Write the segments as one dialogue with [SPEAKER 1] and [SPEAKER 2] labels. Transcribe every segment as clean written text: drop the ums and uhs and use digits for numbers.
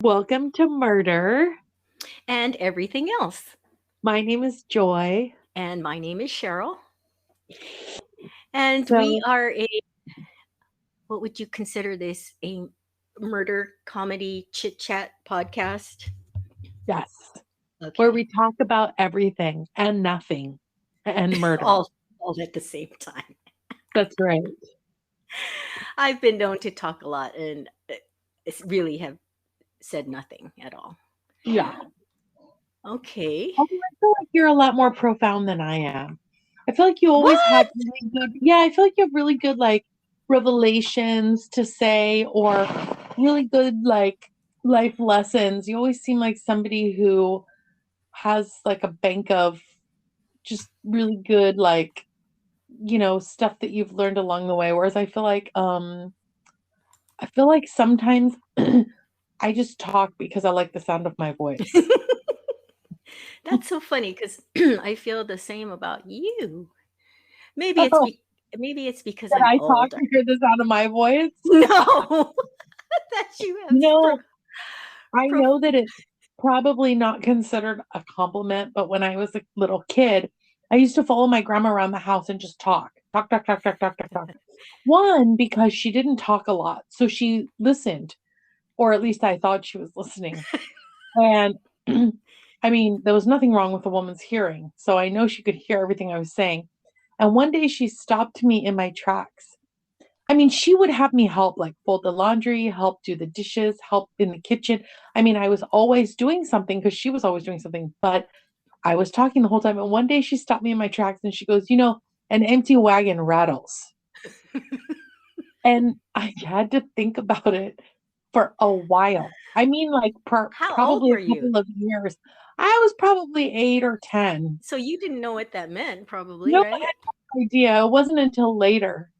[SPEAKER 1] Welcome to Murder.
[SPEAKER 2] and everything else.
[SPEAKER 1] My name is Joy.
[SPEAKER 2] And my name is Cheryl. And we
[SPEAKER 1] So,
[SPEAKER 2] are what would you consider this? A murder comedy chit chat podcast?
[SPEAKER 1] yes, where
[SPEAKER 2] Okay.
[SPEAKER 1] we talk about everything and nothing and murder.
[SPEAKER 2] all, all at the same time.
[SPEAKER 1] That's right.
[SPEAKER 2] I've been known to talk a lot and really have said nothing at all.
[SPEAKER 1] Yeah.
[SPEAKER 2] Okay.
[SPEAKER 1] Although I feel like you're a lot more profound than I am. I feel like you always have
[SPEAKER 2] What?
[SPEAKER 1] really good, yeah, I feel like you have really good, like, revelations to say or really good, like, life lessons. You always seem like somebody who has, like, a bank of just really good, like, stuff that you've learned along the way. Whereas I feel like sometimes I just talk because I like the sound of my voice.
[SPEAKER 2] That's so funny because I feel the same about you. Maybe it's
[SPEAKER 1] Oh,
[SPEAKER 2] be- maybe it's because
[SPEAKER 1] that
[SPEAKER 2] I'm
[SPEAKER 1] I talk
[SPEAKER 2] older.
[SPEAKER 1] to hear the sound of my voice.
[SPEAKER 2] No, that you have
[SPEAKER 1] No, I
[SPEAKER 2] prof-
[SPEAKER 1] know that it's probably not considered a compliment, but when I was a little kid, I used to follow my grandma around the house and just talk. Talk, talk, talk, talk, talk, talk, talk. One, because she didn't talk a lot. So she listened, or at least I thought she was listening. And I mean, there was nothing wrong with the woman's hearing. So I know she could hear everything I was saying. And one day she stopped me in my tracks. I mean, she would have me help, like fold the laundry, help do the dishes, help in the kitchen. I mean, I was always doing something because she was always doing something, but I was talking the whole time. And one day she stopped me in my tracks and she goes, an empty wagon rattles. And I had to think about it for a while. I mean, like,
[SPEAKER 2] How old
[SPEAKER 1] probably
[SPEAKER 2] were
[SPEAKER 1] a
[SPEAKER 2] you?
[SPEAKER 1] couple of years. I was probably 8 or 10.
[SPEAKER 2] So you didn't know what that meant, probably,
[SPEAKER 1] No
[SPEAKER 2] right?
[SPEAKER 1] idea. It wasn't until later.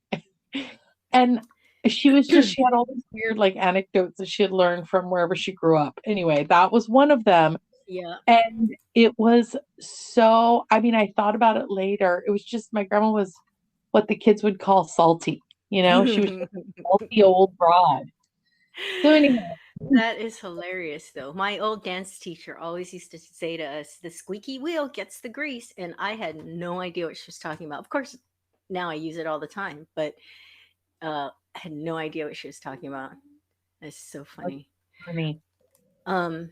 [SPEAKER 1] And she had all these weird, like, anecdotes that she had learned from wherever she grew up. Anyway, that was one of them.
[SPEAKER 2] Yeah.
[SPEAKER 1] And it was so, I mean, I thought about it later. It was just my grandma was what the kids would call salty. She was just a salty old broad. So anyway,
[SPEAKER 2] That is hilarious, though. My old dance teacher always used to say to us, "The squeaky wheel gets the grease," and I had no idea what she was talking about. Of course, now I use it all the time, but I had no idea what she was talking about. It's so
[SPEAKER 1] that's
[SPEAKER 2] funny.
[SPEAKER 1] funny.
[SPEAKER 2] Um,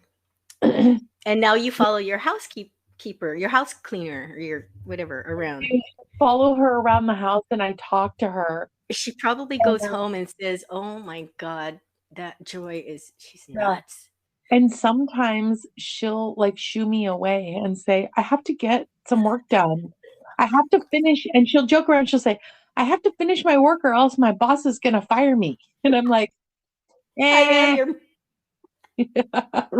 [SPEAKER 2] and now you follow your housekeeper, your house cleaner, or your whatever around.
[SPEAKER 1] I follow her around the house and I talk to her.
[SPEAKER 2] She probably
[SPEAKER 1] And,
[SPEAKER 2] goes home and says, "Oh my god, that Joy is she's
[SPEAKER 1] yeah.
[SPEAKER 2] nuts."
[SPEAKER 1] And sometimes she'll like shoo me away and say, I have to get some work done. I have to finish. And she'll joke around. She'll say, I have to finish my work or else my boss is going to fire me. And I'm like,
[SPEAKER 2] I am
[SPEAKER 1] eh,
[SPEAKER 2] your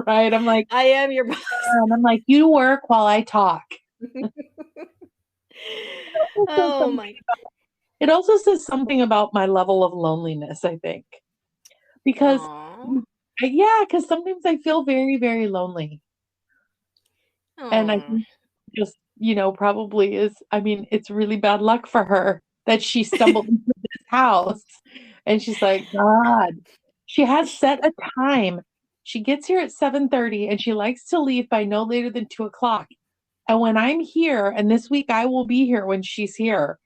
[SPEAKER 1] right. I'm like,
[SPEAKER 2] I am your boss.
[SPEAKER 1] and I'm like, you work while I talk. It also says
[SPEAKER 2] Oh
[SPEAKER 1] something,
[SPEAKER 2] my.
[SPEAKER 1] it also says something about my level of loneliness, I think, because
[SPEAKER 2] Aw.
[SPEAKER 1] yeah, because sometimes I feel very, very lonely. And I
[SPEAKER 2] Aw.
[SPEAKER 1] think just, probably is, I mean, it's really bad luck for her that she stumbled into this house and she's like, God, she has set a time. She gets here at 7:30 and she likes to leave by no later than 2 o'clock. And when I'm here, and this week I will be here when she's here,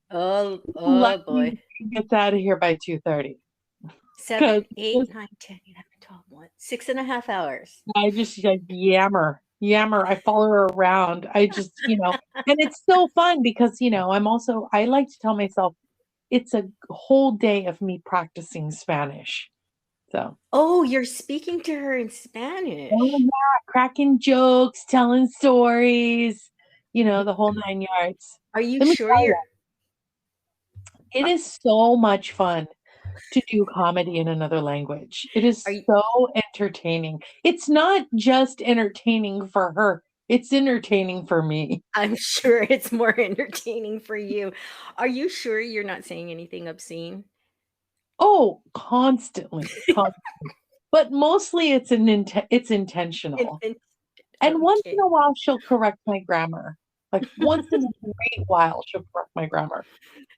[SPEAKER 2] Oh,
[SPEAKER 1] let
[SPEAKER 2] oh
[SPEAKER 1] me
[SPEAKER 2] boy.
[SPEAKER 1] get out of here by 2:30. Because
[SPEAKER 2] 7, 8, 9, 10, 11, 12, 1. 6.5 hours.
[SPEAKER 1] I just like yammer. I follow her around. I just, and it's so fun because, I like to tell myself it's a whole day of me practicing Spanish. So,
[SPEAKER 2] Oh, you're speaking to her in
[SPEAKER 1] oh
[SPEAKER 2] Spanish.
[SPEAKER 1] yeah, cracking jokes, telling stories, the whole 9 yards.
[SPEAKER 2] Are you
[SPEAKER 1] Let me
[SPEAKER 2] sure
[SPEAKER 1] tell you,
[SPEAKER 2] you're
[SPEAKER 1] it
[SPEAKER 2] are,
[SPEAKER 1] is so much fun to do comedy in another language. It
[SPEAKER 2] are
[SPEAKER 1] is
[SPEAKER 2] you
[SPEAKER 1] so entertaining. It's not just entertaining for her, it's entertaining for me.
[SPEAKER 2] I'm sure it's more entertaining for you. Are you sure you're not saying anything obscene?
[SPEAKER 1] Oh, constantly, but mostly it's
[SPEAKER 2] And,
[SPEAKER 1] intentional.
[SPEAKER 2] and
[SPEAKER 1] And once in
[SPEAKER 2] okay.
[SPEAKER 1] a while, she'll correct my grammar. Like once in a great while, she'll correct my grammar.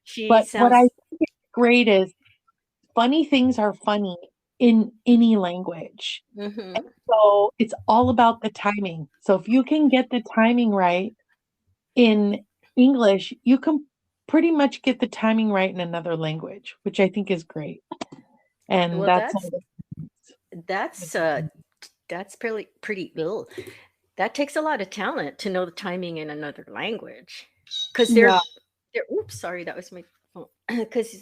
[SPEAKER 2] She
[SPEAKER 1] But what I
[SPEAKER 2] sounds
[SPEAKER 1] think is great is funny things are funny in any language.
[SPEAKER 2] Mm-hmm.
[SPEAKER 1] So it's all about the timing. So if you can get the timing right in English, you can pretty much get the timing right in another language, which I think is great. And
[SPEAKER 2] Well,
[SPEAKER 1] that's all.
[SPEAKER 2] that's that's pretty ill. That takes a lot of talent to know the timing in another language, because
[SPEAKER 1] Yeah,
[SPEAKER 2] they're. Oops, sorry, that was my phone. Because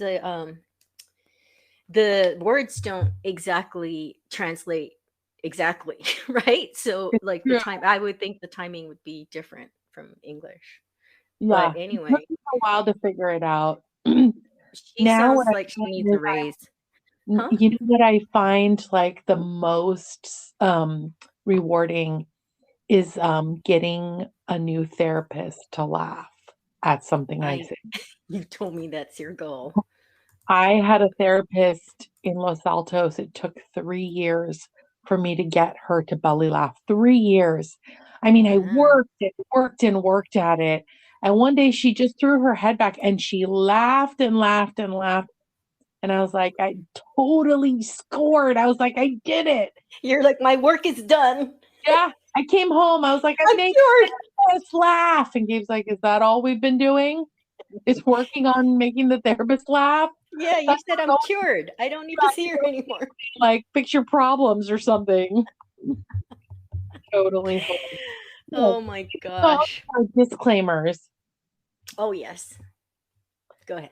[SPEAKER 2] the words don't exactly translate exactly, right? So
[SPEAKER 1] it's
[SPEAKER 2] like the
[SPEAKER 1] true.
[SPEAKER 2] time, I would think the timing would be different from English. But
[SPEAKER 1] Yeah, it took
[SPEAKER 2] anyway,
[SPEAKER 1] me a while to figure it out.
[SPEAKER 2] she
[SPEAKER 1] Now what
[SPEAKER 2] sounds
[SPEAKER 1] I
[SPEAKER 2] like she needs
[SPEAKER 1] find
[SPEAKER 2] a
[SPEAKER 1] is
[SPEAKER 2] raise, huh?
[SPEAKER 1] you know what I find like the most rewarding is getting a new therapist to laugh at something I
[SPEAKER 2] I
[SPEAKER 1] say.
[SPEAKER 2] You told me that's your goal.
[SPEAKER 1] I had a therapist in Los Altos. It took 3 years for me to get her to belly laugh. 3 years. I mean, I
[SPEAKER 2] Wow.
[SPEAKER 1] worked and worked and worked at it. And one day she just threw her head back and she laughed and laughed and laughed. And I was like, I totally scored. I was like, I did it.
[SPEAKER 2] You're like, my work is done.
[SPEAKER 1] Yeah. I came home. I was like, I
[SPEAKER 2] I'm
[SPEAKER 1] made
[SPEAKER 2] cured.
[SPEAKER 1] this laugh. And Gabe's like, is that all we've been doing? Is working on making the therapist laugh?
[SPEAKER 2] Yeah, you
[SPEAKER 1] That's
[SPEAKER 2] said I'm cured. I don't need to see her anymore.
[SPEAKER 1] like fix your problems or something. Totally. Yeah.
[SPEAKER 2] Oh my
[SPEAKER 1] So,
[SPEAKER 2] gosh.
[SPEAKER 1] disclaimers.
[SPEAKER 2] Oh yes. Go ahead.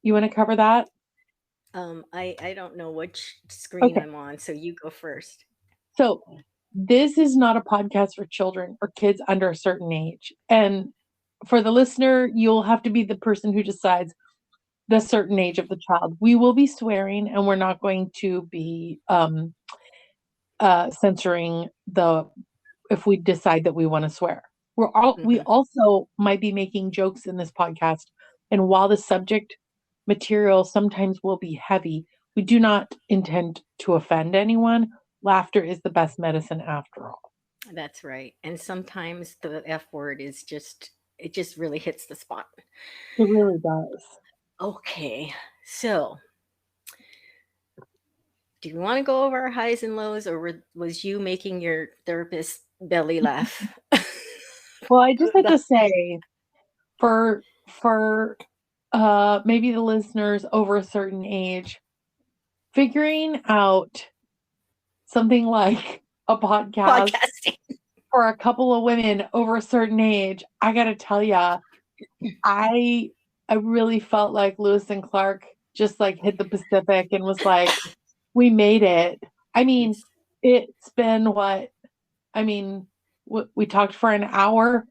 [SPEAKER 1] You want to cover that?
[SPEAKER 2] I don't know which screen
[SPEAKER 1] Okay.
[SPEAKER 2] I'm on, so you go first.
[SPEAKER 1] So, this is not a podcast for children or kids under a certain age. And for the listener, you'll have to be the person who decides the certain age of the child. We will be swearing and we're not going to be censoring the if we decide that we want to swear. We
[SPEAKER 2] Hmm.
[SPEAKER 1] also might be making jokes in this podcast, and while the subject material sometimes will be heavy, we do not intend to offend anyone. Laughter is the best medicine after all.
[SPEAKER 2] That's right. And sometimes the F word is just it just really hits the spot.
[SPEAKER 1] It really does.
[SPEAKER 2] Okay. So, do you want to go over our highs and lows, or was you making your therapist belly laugh?
[SPEAKER 1] Well, I just have to say for maybe the listeners over a certain age, figuring out something like a podcast
[SPEAKER 2] Podcasting.
[SPEAKER 1] for a couple of women over a certain age, I gotta tell ya, I I really felt like Lewis and Clark just like hit the Pacific and was like, we made it. I mean,
[SPEAKER 2] Yes.
[SPEAKER 1] it's been what? I mean, we talked for an hour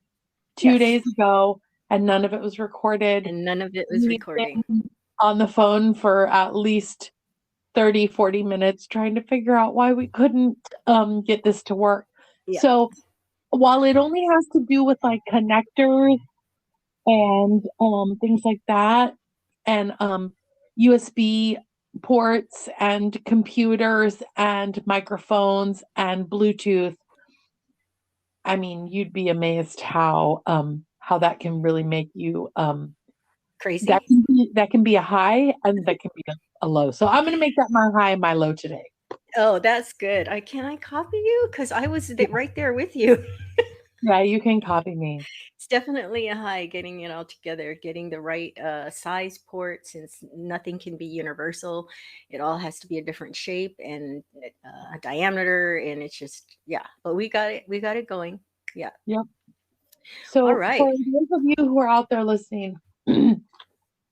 [SPEAKER 1] 2 days
[SPEAKER 2] Yes.
[SPEAKER 1] ago, and none of it was recorded.
[SPEAKER 2] And none of it was
[SPEAKER 1] We've
[SPEAKER 2] recording.
[SPEAKER 1] been on the phone for at least 30, 40 minutes trying to figure out why we couldn't get this to work.
[SPEAKER 2] Yeah.
[SPEAKER 1] So while it only has to do with like connectors and things like that, and USB ports and computers and microphones and Bluetooth, I mean, you'd be amazed how that can really make you
[SPEAKER 2] Crazy.
[SPEAKER 1] that can be a high and that can be a low. So I'm gonna make that my high and my low today.
[SPEAKER 2] Oh, that's good. I copy you? Because I was right there with you.
[SPEAKER 1] Yeah, you can copy me.
[SPEAKER 2] It's definitely a high getting it all together, getting the right size port, since nothing can be universal. It all has to be a different shape and diameter, and it's just yeah. But we got it. We got it going. Yeah.
[SPEAKER 1] Yep.
[SPEAKER 2] All
[SPEAKER 1] So
[SPEAKER 2] right.
[SPEAKER 1] for those of you who are out there listening,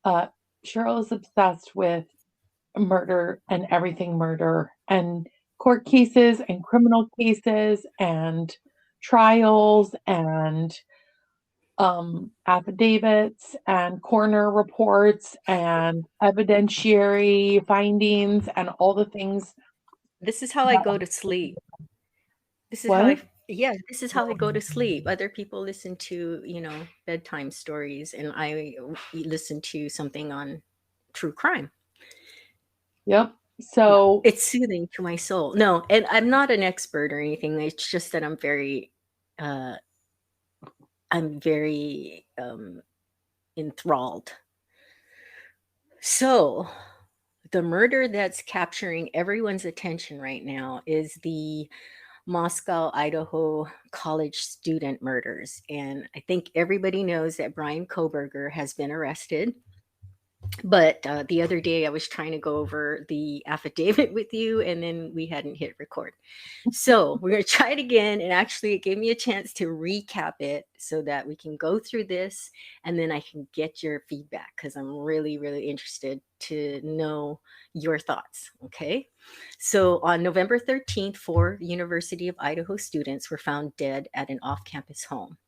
[SPEAKER 1] uh, Cheryl is obsessed with murder and everything murder and court cases and criminal cases and trials and affidavits and coroner reports and evidentiary findings and all the things
[SPEAKER 2] This is how I
[SPEAKER 1] that
[SPEAKER 2] go to sleep. This is how
[SPEAKER 1] what?
[SPEAKER 2] yeah, this is how I go to sleep. Other people listen to, bedtime stories, and I listen to something on true crime.
[SPEAKER 1] Yep.
[SPEAKER 2] Yeah.
[SPEAKER 1] So
[SPEAKER 2] It's soothing to my soul. No, and I'm not an expert or anything. It's just that uh I'm very enthralled. So, the murder that's capturing everyone's attention right now is the Moscow, Idaho college student murders. And I think everybody knows that Brian Koberger has been arrested. But the other day I was trying to go over the affidavit with you, and then we hadn't hit record. So we're going to try it again. And actually, it gave me a chance to recap it so that we can go through this and then I can get your feedback because I'm really, really interested to know your thoughts. Okay. So on November 13th, 4 University of Idaho students were found dead at an off campus home.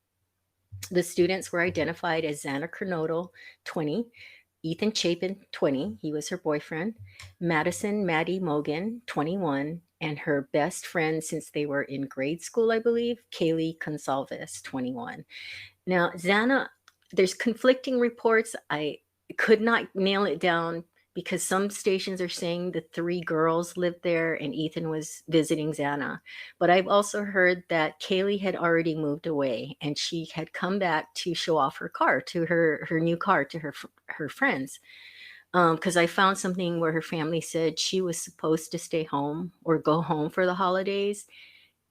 [SPEAKER 2] The students were identified as Xana Kernodle, 20, Ethan Chapin, 20, he was her boyfriend, Madison Maddie Mogan, 21, and her best friend since they were in grade school, I believe, Kaylee Consalves, 21. Now, Xana, there's conflicting reports. I could not nail it down because some stations are saying the 3 girls lived there and Ethan was visiting Xana. But I've also heard that Kaylee had already moved away and she had come back to show off her car, to her new car, to her friends. Because I found something where her family said she was supposed to stay home or go home for the holidays,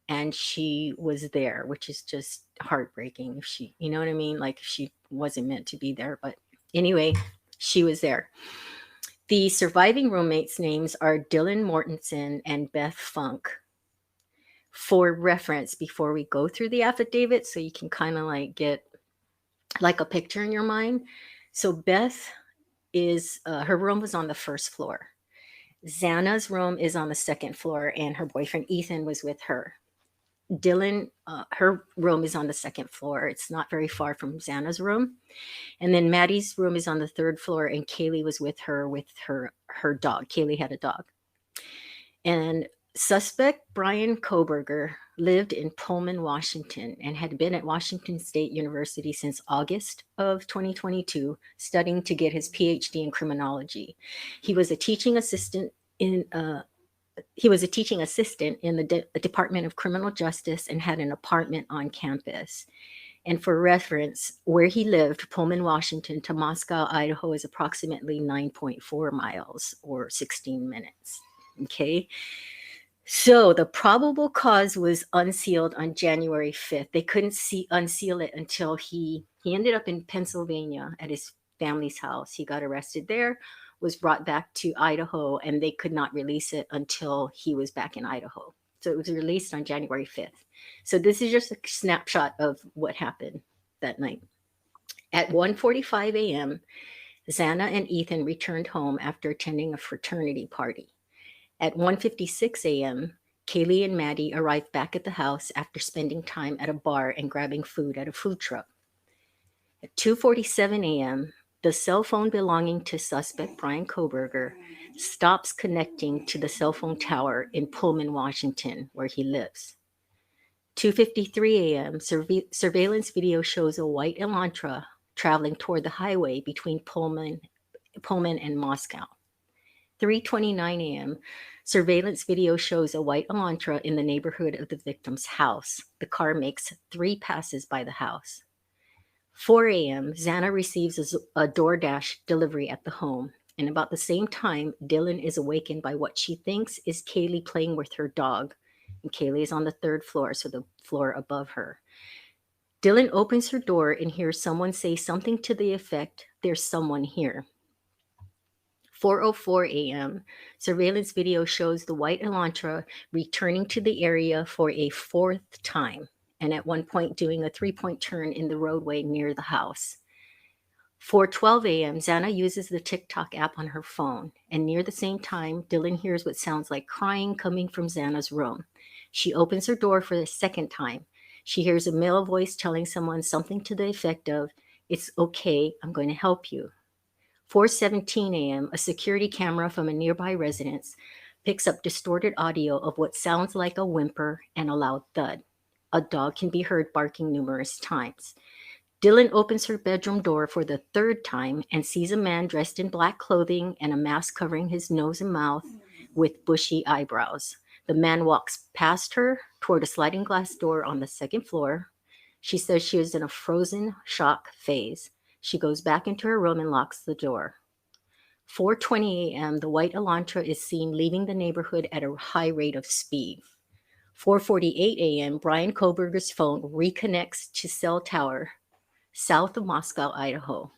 [SPEAKER 2] and she was there, which is just heartbreaking. If she, you know what I mean? Like she wasn't meant to be there, but anyway, she was there. The surviving roommates' names are Dylan Mortensen and Beth Funk. For reference, before we go through the affidavit, so you can kind of like get like a picture in your mind. So Beth is her room was on the first floor. Xana's room is on the second floor, and her boyfriend Ethan was with her. Dylan, her room is on the second floor. It's not very far from Xana's room. And then Maddie's room is on the third floor, and Kaylee was with her dog. Kaylee had a dog. And suspect Brian Koberger lived in Pullman, Washington, and had been at Washington State University since August of 2022, studying to get his PhD in criminology. He was a teaching assistant in the Department of Criminal Justice and had an apartment on campus. And for reference, where he lived, Pullman, Washington, to Moscow, Idaho, is approximately 9.4 miles or 16 minutes. Okay. So the probable cause was unsealed on January 5th. They couldn't unseal it until he ended up in Pennsylvania at his family's house. He got arrested there, was brought back to Idaho, and they could not release it until he was back in Idaho. So it was released on January 5th. So this is just a snapshot of what happened that night. At 1:45 a.m., Xana and Ethan returned home after attending a fraternity party. At 1:56 a.m., Kaylee and Maddie arrived back at the house after spending time at a bar and grabbing food at a food truck. At 2:47 a.m., the cell phone belonging to suspect Brian Koberger stops connecting to the cell phone tower in Pullman, Washington, where he lives. 2:53 a.m., surveillance video shows a white Elantra traveling toward the highway between Pullman and Moscow. 3:29 a.m., surveillance video shows a white Elantra in the neighborhood of the victim's house. The car makes 3 passes by the house. 4 a.m., Xana receives a DoorDash delivery at the home. And about the same time, Dylan is awakened by what she thinks is Kaylee playing with her dog. And Kaylee is on the 3rd floor, so the floor above her. Dylan opens her door and hears someone say something to the effect, "There's someone here." 4:04 a.m., surveillance video shows the white Elantra returning to the area for a 4th time, and at one point doing a 3-point turn in the roadway near the house. 4:12 a.m., Xana uses the TikTok app on her phone, and near the same time, Dylan hears what sounds like crying coming from Xana's room. She opens her door for the 2nd time. She hears a male voice telling someone something to the effect of, "It's okay, I'm going to help you." 4:17 a.m., a security camera from a nearby residence picks up distorted audio of what sounds like a whimper and a loud thud. A dog can be heard barking numerous times. Dylan opens her bedroom door for the 3rd time and sees a man dressed in black clothing and a mask covering his nose and mouth with bushy eyebrows. The man walks past her toward a sliding glass door on the 2nd floor. She says she is in a frozen shock phase. She goes back into her room and locks the door. 4:20 a.m., the white Elantra is seen leaving the neighborhood at a high rate of speed. 4:48 a.m., Brian Koberger's phone reconnects to cell tower south of Moscow, Idaho.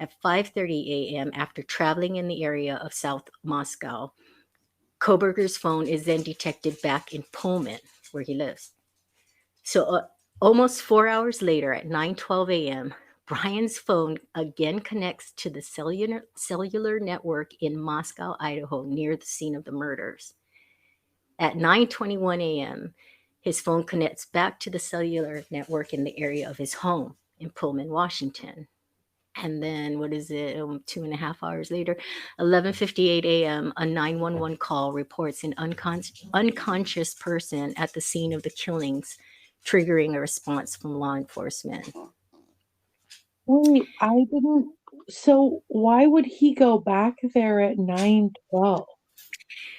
[SPEAKER 2] At 5:30 a.m., after traveling in the area of South Moscow, Koberger's phone is then detected back in Pullman, where he lives. So almost 4 hours later, at 9:12 a.m., Brian's phone again connects to the cellular network in Moscow, Idaho, near the scene of the murders. At 9:21 a.m., his phone connects back to the cellular network in the area of his home in Pullman, Washington. And then, what is it, 2.5 hours later, 11:58 a.m., a 911 call reports an unconscious person at the scene of the killings, triggering a response from law enforcement.
[SPEAKER 1] Wait, I didn't. So why would he go back there at 9:12?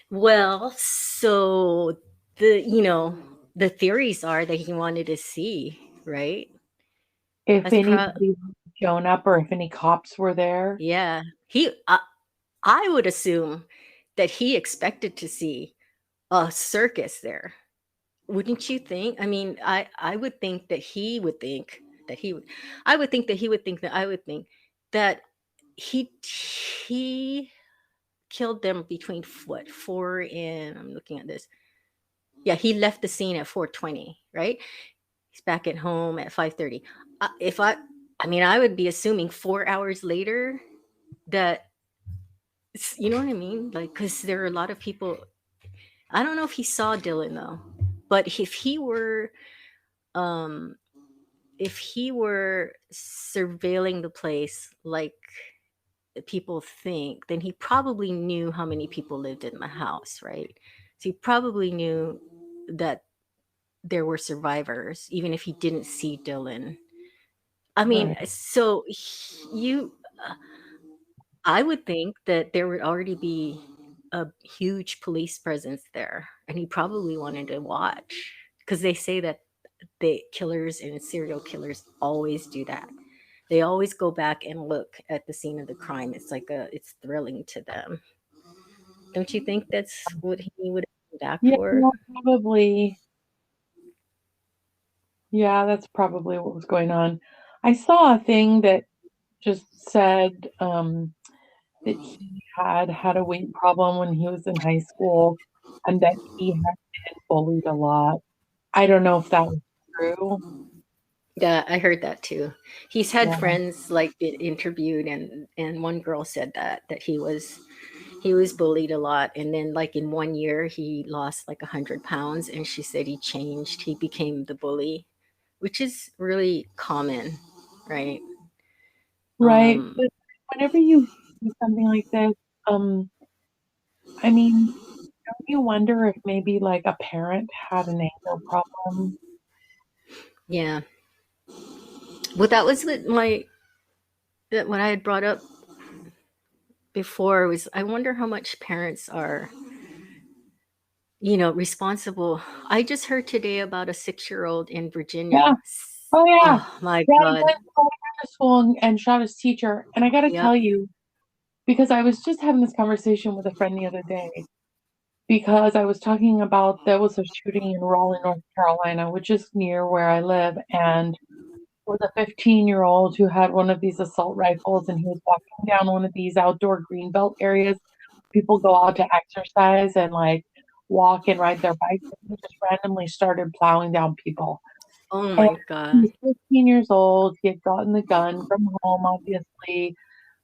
[SPEAKER 2] Well, so the theories are that he wanted to see, right?
[SPEAKER 1] If
[SPEAKER 2] That's
[SPEAKER 1] anybody had shown up or if any cops were there?
[SPEAKER 2] yeah. I would assume that he expected to see a circus there. Wouldn't you think? I mean, I would think that he would think that he would. I would think that he would think that I would think that he killed them between what, 4 and I'm looking at this. Yeah, he left the scene at 4:20, right? He's back at home at 5:30. If I mean, I would be assuming 4 hours later that, you know what I mean? Like, because there are a lot of people. I don't know if he saw Dylan though, but um, if he were surveilling the place like people think, then he probably knew how many people lived in the house, right? So he probably knew that there were survivors, even if he didn't see Dylan. I mean,
[SPEAKER 1] Right.
[SPEAKER 2] so I would think that there would already be a huge police presence there, and he probably wanted to watch because they say that the killers and serial killers always do that. They always go back and look at the scene of the crime. It's thrilling to them. Don't you think that's what he would have come back
[SPEAKER 1] Yeah,
[SPEAKER 2] for?
[SPEAKER 1] probably. Yeah, that's probably what was going on. I saw a thing that just said that he had a weight problem when he was in high school and that he had been bullied a lot. I don't know if that was true.
[SPEAKER 2] Yeah, I heard that too. He's had
[SPEAKER 1] Yeah.
[SPEAKER 2] friends like get interviewed, and one girl said that he was bullied a lot, and then like in 1 year he lost like 100 pounds, and she said he changed. He became the bully, which is really common, right?
[SPEAKER 1] Right.
[SPEAKER 2] Um,
[SPEAKER 1] But whenever you see something like this, um, I mean, don't you wonder if maybe like a parent had an anger problem?
[SPEAKER 2] yeah. Well, that was what I had brought up before was I wonder how much parents are, responsible. I just heard today about a 6-year-old in
[SPEAKER 1] Yeah.
[SPEAKER 2] Virginia.
[SPEAKER 1] Oh yeah.
[SPEAKER 2] Oh my
[SPEAKER 1] Yeah, he
[SPEAKER 2] God.
[SPEAKER 1] went to school and shot his teacher. And I got to
[SPEAKER 2] Yep.
[SPEAKER 1] tell you, because I was just having this conversation with a friend the other day, because I was talking about there was a shooting in Raleigh, North Carolina, which is near where I live, and it was a 15-year-old who had one of these assault rifles, and he was walking down one of these outdoor greenbelt areas. People go out to exercise and like walk and ride their bikes, and he just randomly started plowing down people.
[SPEAKER 2] Oh
[SPEAKER 1] And
[SPEAKER 2] my
[SPEAKER 1] he
[SPEAKER 2] God.
[SPEAKER 1] was 15 years old. He had gotten the gun from home, obviously.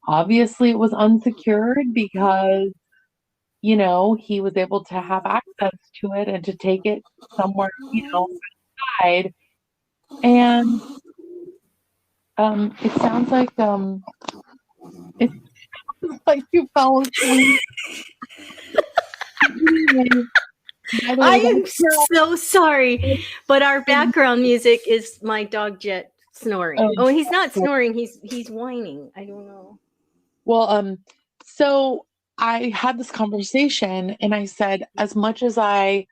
[SPEAKER 1] Obviously, it was unsecured because, he was able to have access to it and to take it somewhere, outside. And it sounds like you fell asleep. Anyway, by the
[SPEAKER 2] I
[SPEAKER 1] way,
[SPEAKER 2] am so sorry, but our
[SPEAKER 1] that's
[SPEAKER 2] background music is my dog Jet snoring. Oh, he's not
[SPEAKER 1] oh,
[SPEAKER 2] snoring. He's whining. I don't know.
[SPEAKER 1] well, so I had this conversation and I said, as much as I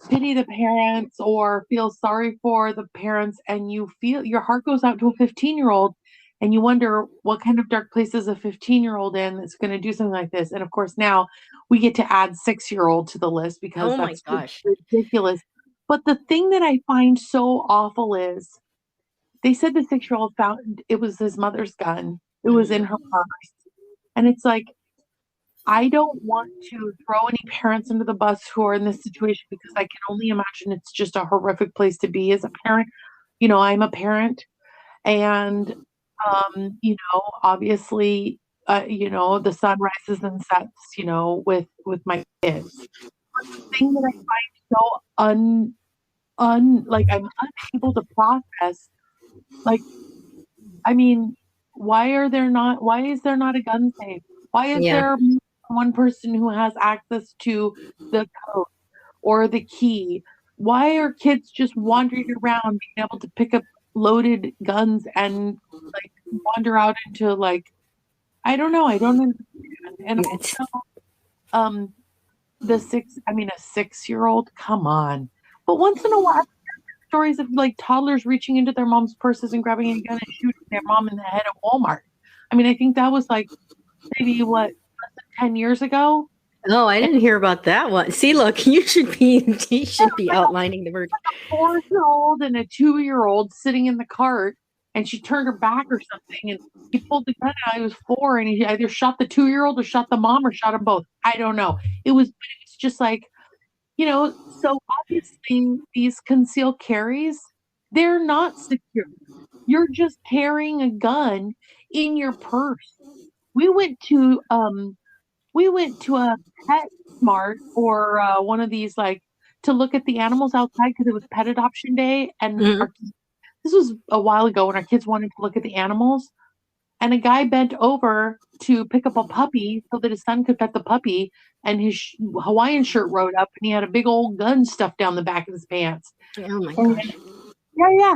[SPEAKER 1] pity the parents or feel sorry for the parents, and you feel your heart goes out to a 15-year-old, And you wonder what kind of dark place is a 15-year-old in that's going to do something like this. And of course, now we get to add 6-year-old to the list because
[SPEAKER 2] Oh my
[SPEAKER 1] that's
[SPEAKER 2] gosh.
[SPEAKER 1] ridiculous. But the thing that I find so awful is they said the 6-year-old found it was his mother's gun. It was in
[SPEAKER 2] Mhm.
[SPEAKER 1] her purse. And it's like, I don't want to throw any parents under the bus who are in this situation because I can only imagine it's just a horrific place to be as a parent. I'm a parent and obviously the sun rises and sets, with my kids. But the thing that I find so like I'm unable to process, like, I mean, why is there not a gun safe? Why is
[SPEAKER 2] Yeah.
[SPEAKER 1] there one person who has access to the code or the key? Why are kids just wandering around being able to pick up loaded guns and like wander out into like I don't know, I don't understand. And
[SPEAKER 2] It's
[SPEAKER 1] also, um a 6-year-old, come on. But once in a while stories of like toddlers reaching into their mom's purses and grabbing a gun and shooting their mom in the head at Walmart. I mean, I think that was like maybe what, less than 10 years ago.
[SPEAKER 2] Oh, I
[SPEAKER 1] And
[SPEAKER 2] didn't hear about that one. See, look, you
[SPEAKER 1] it
[SPEAKER 2] should
[SPEAKER 1] was
[SPEAKER 2] be
[SPEAKER 1] like
[SPEAKER 2] outlining the word.
[SPEAKER 1] a 4-year-old and a 2-year-old sitting in the cart, and she turned her back or something, and he pulled the gun out. He was 4, and he either shot the 2-year-old or shot the mom or shot them both. I don't know. But it was just like, so obviously these concealed carries, they're not secure. You're just carrying a gun in your purse. We went to a pet smart or one of these like to look at the animals outside because it was pet adoption day, and
[SPEAKER 2] Mhm.
[SPEAKER 1] this was a while ago when our kids wanted to look at the animals, and a guy bent over to pick up a puppy so that his son could pet the puppy, and his Hawaiian shirt rode up, and he had a big old gun stuffed down the back of his pants.
[SPEAKER 2] Oh my
[SPEAKER 1] And
[SPEAKER 2] gosh.
[SPEAKER 1] yeah, yeah.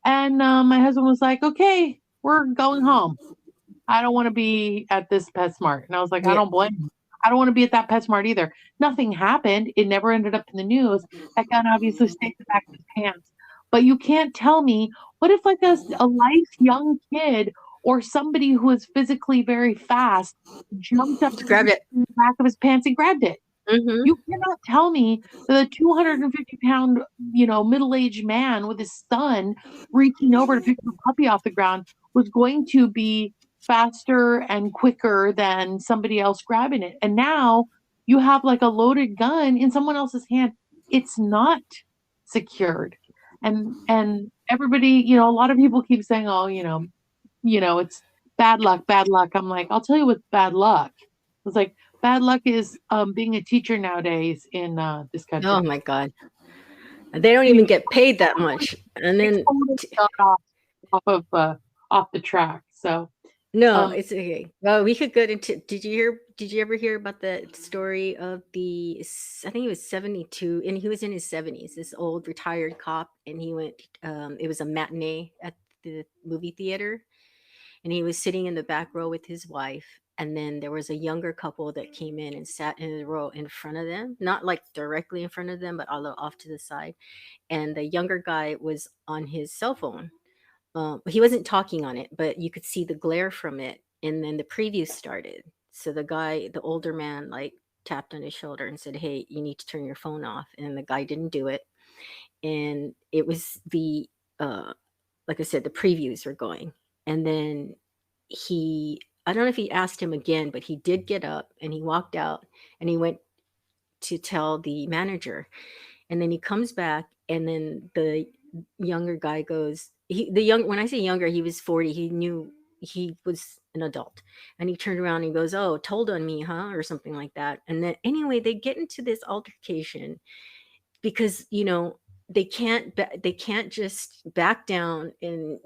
[SPEAKER 1] And my husband was like, "Okay, we're going home. I don't want to be at this PetSmart." And I was like, "I
[SPEAKER 2] Yeah.
[SPEAKER 1] don't blame you. I don't want to be at that PetSmart either." Nothing happened. It never ended up in the news. That gun obviously stayed in the back of his pants. But you can't tell me, what if like a light young kid or somebody who is physically very fast jumped up
[SPEAKER 2] Just
[SPEAKER 1] in
[SPEAKER 2] grabbed it.
[SPEAKER 1] the back of his pants and grabbed it?
[SPEAKER 2] Mhm.
[SPEAKER 1] You cannot tell me that a 250-pound, middle-aged man with his son reaching over to pick the puppy off the ground was going to be faster and quicker than somebody else grabbing it. And now you have like a loaded gun in someone else's hand. It's not secured. And everybody, a lot of people keep saying, "Oh, it's bad luck, bad luck." I'm like, I'll tell you what's bad luck. It's like bad luck is being a teacher nowadays in this
[SPEAKER 2] Oh
[SPEAKER 1] country.
[SPEAKER 2] my God. They don't
[SPEAKER 1] They
[SPEAKER 2] even get paid that much. And then
[SPEAKER 1] totally got off the track. So
[SPEAKER 2] no,
[SPEAKER 1] um
[SPEAKER 2] it's okay. Well, we could go into. Did you ever hear about the story of I think he was 72 and he was in his 70s, this old retired cop, and he went, it was a matinee at the movie theater, and he was sitting in the back row with his wife. And then there was a younger couple that came in and sat in the row in front of them, not like directly in front of them, but a little off to the side. And the younger guy was on his cell phone. He wasn't talking on it, but you could see the glare from it. And then the preview started. So the older man, like tapped on his shoulder and said, "Hey, you need to turn your phone off." And the guy didn't do it. And it was uh, like I said, the previews were going. And then I don't know if he asked him again, but he did get up and he walked out and he went to tell the manager. And then he comes back, and then the younger guy goes, when I say younger, he was 40. He knew he was an adult. And he turned around and he goes, "Oh, told on me, huh?" Or something like that. And then anyway, they get into this altercation because, they can't just back down, and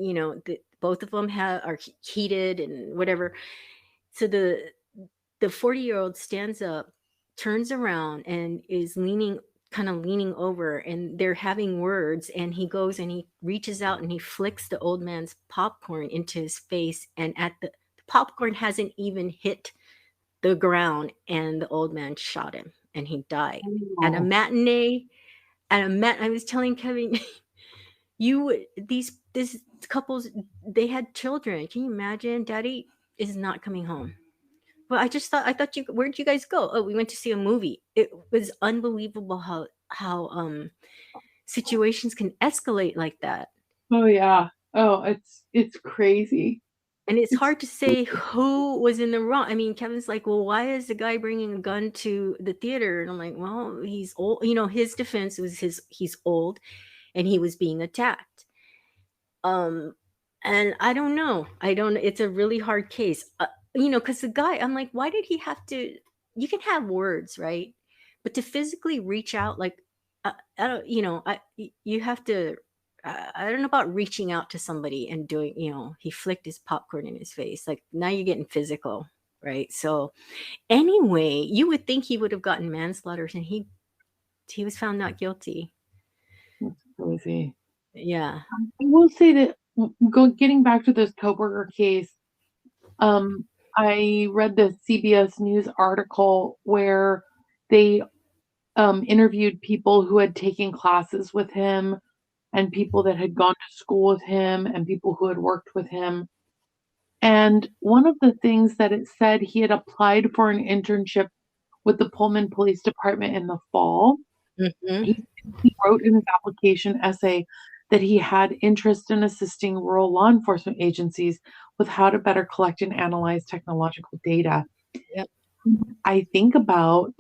[SPEAKER 2] both of them are heated and whatever. So the 40-year-old stands up, turns around, and is kind of leaning over, and they're having words, and he goes and he reaches out and he flicks the old man's popcorn into his face, and the popcorn hasn't even hit the ground, and the old man shot him and he died at a
[SPEAKER 1] oh,
[SPEAKER 2] matinee. I was telling Kevin, these this couple's, they had children. Can you imagine? Daddy is not coming home. But I thought you, where'd you guys go? Oh, we went to see a movie. It was unbelievable how situations can escalate like that.
[SPEAKER 1] Oh yeah. Oh, it's crazy.
[SPEAKER 2] And it's
[SPEAKER 1] It's
[SPEAKER 2] hard to say who was in the wrong. I mean, Kevin's like, well, why is the guy bringing a gun to the theater? And I'm like, well, he's old. You know, his defense was he's old and he was being attacked. Um, and I don't know. It's a really hard case. You know, because the guy, I'm like, why did he have to? You can have words, right? But to physically reach out, like, I don't, you know, you have to. I don't know about reaching out to somebody and doing, you know, he flicked his popcorn in his face. Like now you're getting physical, right? So anyway, you would think he would have gotten manslaughter, and he was found not guilty.
[SPEAKER 1] crazy.
[SPEAKER 2] Yeah.
[SPEAKER 1] I will say that getting back to this Koberger case, I read the CBS News article where they interviewed people who had taken classes with him and people that had gone to school with him and people who had worked with him. And one of the things that it said, he had applied for an internship with the Pullman Police Department in the fall.
[SPEAKER 2] Mm-hmm.
[SPEAKER 1] He wrote in his application essay that he had interest in assisting rural law enforcement agencies with how to better collect and analyze technological data.
[SPEAKER 2] Yep.
[SPEAKER 1] I think about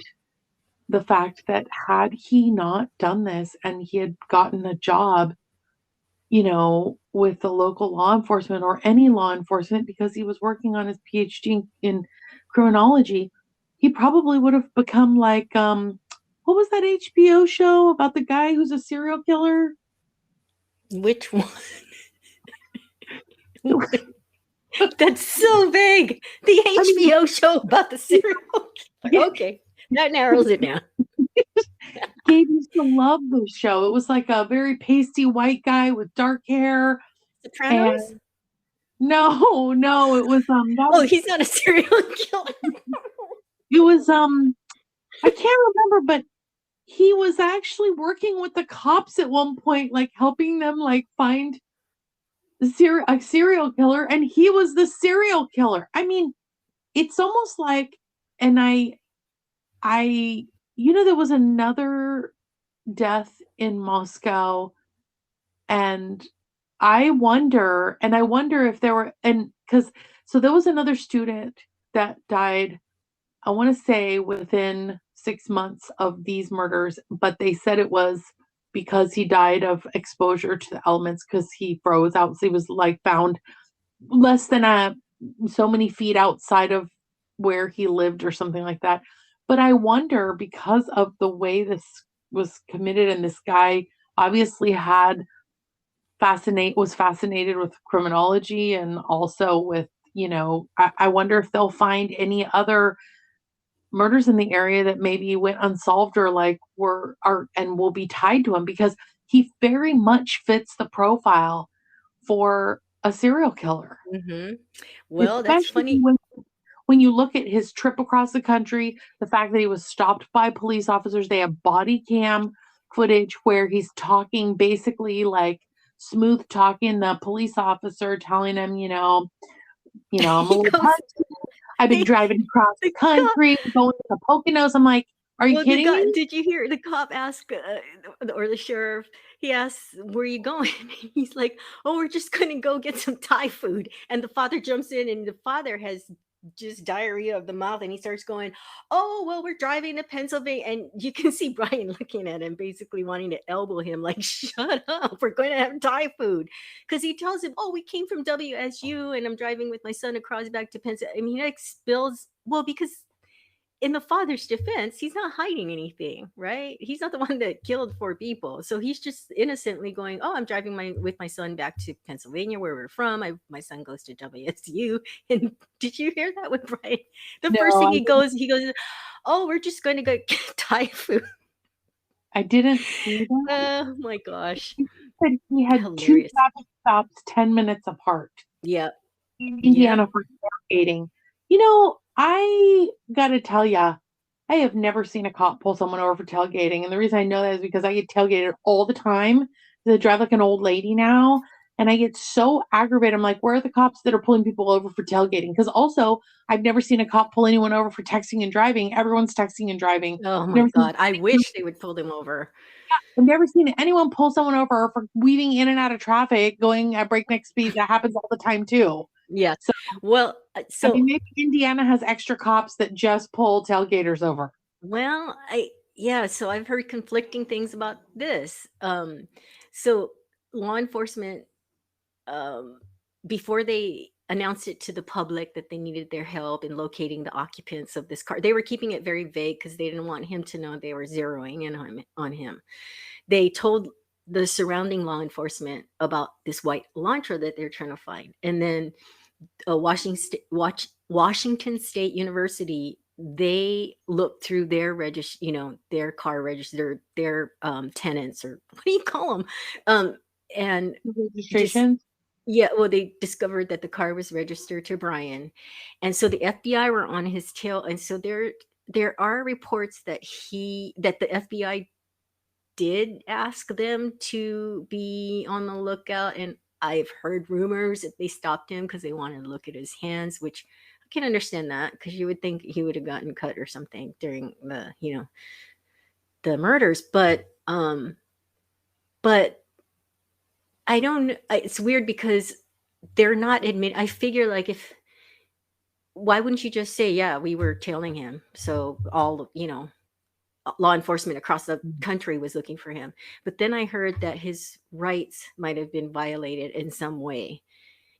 [SPEAKER 1] the fact that had he not done this and he had gotten a job, you know, with the local law enforcement or any law enforcement because he was working on his PhD in criminology, he probably would have become like what was that HBO show about the guy who's a serial killer?
[SPEAKER 2] Which one? That's so vague. The HBO show about the serial killer.
[SPEAKER 1] Yeah.
[SPEAKER 2] Okay, that narrows it down.
[SPEAKER 1] Gabe used to love this show. It was like a very pasty white guy with dark hair.
[SPEAKER 2] Sopranos?
[SPEAKER 1] And no, it was
[SPEAKER 2] He's not a serial killer.
[SPEAKER 1] it was I can't remember, but he was actually working with the cops at one point, like helping them like find a serial killer, and he was the serial killer. I mean, it's almost like, and you know, there was another death in Moscow, and I wonder if there were, and because, so there was another student that died, I want to say within 6 months of these murders, but they said it was because he died of exposure to the elements because he froze out. So he was like found less than so many feet outside of where he lived or something like that. But I wonder, because of the way this was committed, and this guy obviously was fascinated with criminology and also with, you know, I wonder if they'll find any other murders in the area that maybe went unsolved or like and will be tied to him, because he very much fits the profile for a serial killer.
[SPEAKER 2] Mm-hmm. Well, that's
[SPEAKER 1] Especially
[SPEAKER 2] funny.
[SPEAKER 1] when you look at his trip across the country, the fact that he was stopped by police officers, they have body cam footage where he's talking, basically like smooth talking the police officer, telling him, I'm a
[SPEAKER 2] He
[SPEAKER 1] little
[SPEAKER 2] goes,
[SPEAKER 1] I've been driving across the country, going to the Poconos. I'm like, are you kidding me?
[SPEAKER 2] Did you hear the cop ask, or the sheriff? He asks, "Where are you going?" He's like, "Oh, we're just going to go get some Thai food." And the father jumps in, and the father has just diarrhea of the mouth, and he starts going, "Oh, well, we're driving to Pennsylvania." And you can see Brian looking at him, basically wanting to elbow him, like, "Shut up! We're going to have Thai food." Because he tells him, "Oh, we came from WSU, and I'm driving with my son across back to Pennsylvania." I mean, he like spills, well, because in the father's defense, he's not hiding anything, right? He's not the one that killed 4 people. So he's just innocently going, "Oh, I'm driving with my son back to Pennsylvania, where we're from. My son goes to WSU." And did you hear that with Brian? The first thing he goes, "Oh, we're just going to go get Thai food."
[SPEAKER 1] I didn't see that.
[SPEAKER 2] Oh my gosh.
[SPEAKER 1] He said he had
[SPEAKER 2] Hilarious.
[SPEAKER 1] 2 traffic stops 10 minutes apart
[SPEAKER 2] Yeah.
[SPEAKER 1] in Indiana for tailgating. I gotta tell ya, I have never seen a cop pull someone over for tailgating. And the reason I know that is because I get tailgated all the time. I drive like an old lady now. And I get so aggravated. I'm like, where are the cops that are pulling people over for tailgating? Because also, I've never seen a cop pull anyone over for texting and driving. Everyone's texting and driving.
[SPEAKER 2] Oh my
[SPEAKER 1] Never seen,
[SPEAKER 2] God. I wish they would pull them over.
[SPEAKER 1] I've never seen anyone pull someone over for weaving in and out of traffic, going at breakneck speed. That happens all the time too.
[SPEAKER 2] Yeah.
[SPEAKER 1] So,
[SPEAKER 2] Well,
[SPEAKER 1] I mean,
[SPEAKER 2] so
[SPEAKER 1] maybe Indiana has extra cops that just pull tailgaters over.
[SPEAKER 2] well, yeah, so I've heard conflicting things about this. So law enforcement, um, before they announced it to the public that they needed their help in locating the occupants of this car, they were keeping it very vague because they didn't want him to know they were zeroing in on him. They told the surrounding law enforcement about this white Elantra that they're trying to find, and then Washington State University, they looked through their their car register, their tenants, or what do you call them, and just
[SPEAKER 1] Registrations.
[SPEAKER 2] yeah, well, they discovered that the car was registered to Brian, and so the FBI were on his tail, and so there are reports that the FBI did ask them to be on the lookout, and I've heard rumors that they stopped him because they wanted to look at his hands, which I can understand that because you would think he would have gotten cut or something during the murders, but I don't. It's weird because they're not admit. I figure like if why wouldn't you just say yeah we were tailing him so all law enforcement across the country was looking for him. But then I heard that his rights might have been violated in some way